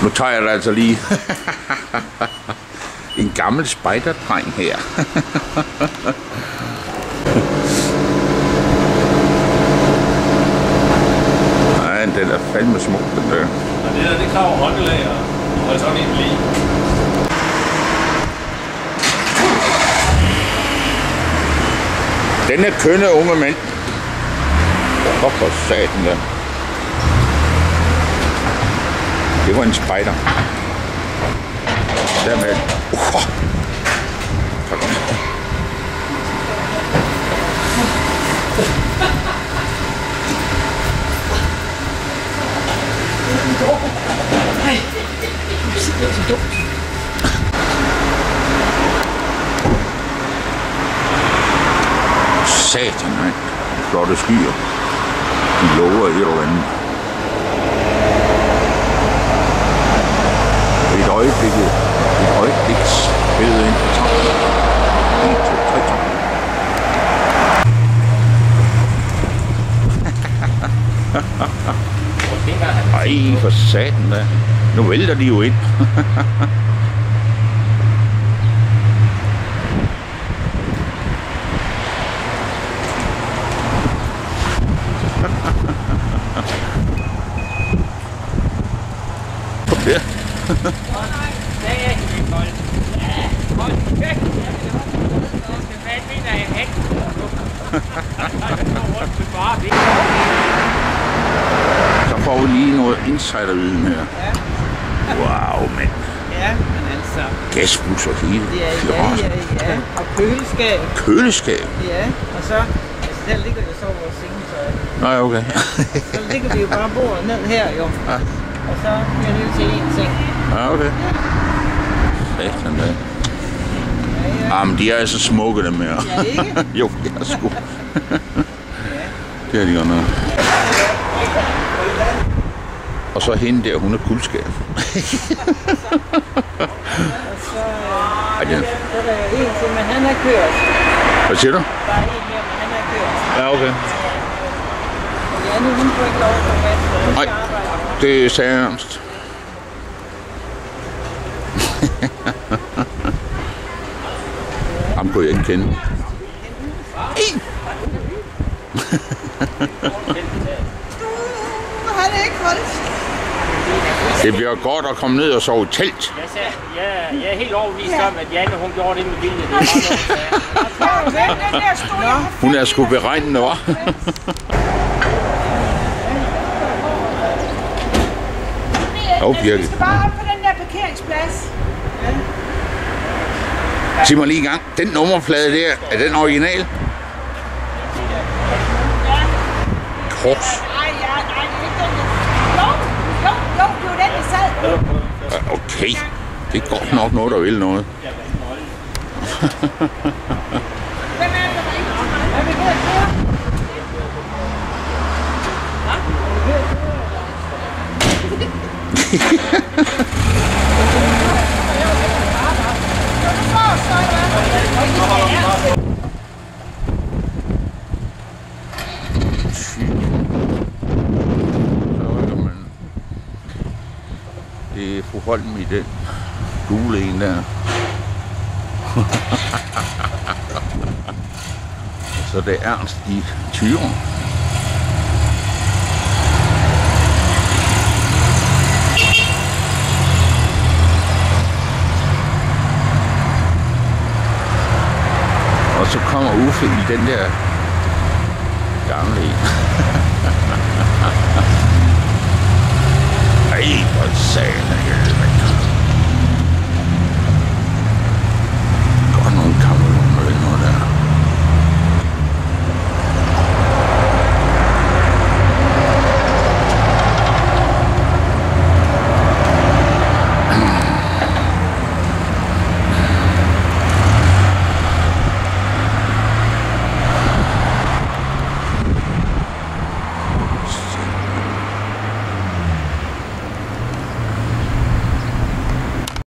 Nu tager jeg det altså lige. En gammel spejderdreng her. Nej, den er fandme smuk, den der. Og det kræver håndelag og sådan en lige. Den er kønne unge mand. Hvorfor satan der? Det var en spejder. Dermed. Satan, mand. Flotte skyer. De lover et eller andet. Et øjebliks billede ind på toppen. 1, 2, 3. Ej, for satan da. Nu vælter de jo ind. Ja. Så får vi lige noget insiderviden her. Wow, mand. Ja, men altså. Gasbus og hele. Ja. Og køleskab. Køleskab? Ja, og så. Altså, der ligger jo så vores sengetøj. Nej, okay. Så ligger vi jo bare bordet ned her, jo. Ja. Og så bliver det til en ting. Ja, okay. Satan da. Jamen, de er altså smukke, dem her. Ja, ikke? Jo, de er sgu. Det er de godt nok. Og så hende der, hun er kuldskab. Og så er der en til, men han er kørt. Hvad siger du? Der er en mere, men han er kørt. Ja, okay. Og Janne, hun får ikke lov at komme med, hun skal arbejde. Det er seriøst. Ham kunne jeg ikke kende. Han er ikke holdt. Det bliver godt at komme ned og sove i telt. Jeg er helt overbevist om, at Janne, hun gjorde det med vilje. Det var noget, Hun er sgu beregnende, hva'? Vi skal bare op på den der parkeringsplads. Sig mig lige en gang, den nummerplade der, er den original? Kors. Nej, det er ikke den. Jo, det var den, jeg sad. Okay, det er godt nok noget, der vil noget. Hvem er det, der ringer til mig? Er vi ved at køre? Det er fru Holm i den gule en der. Så det er Ernst i Tyren. Og så kommer Uffe i den der gamle en. Ej, hvor satan af helvede.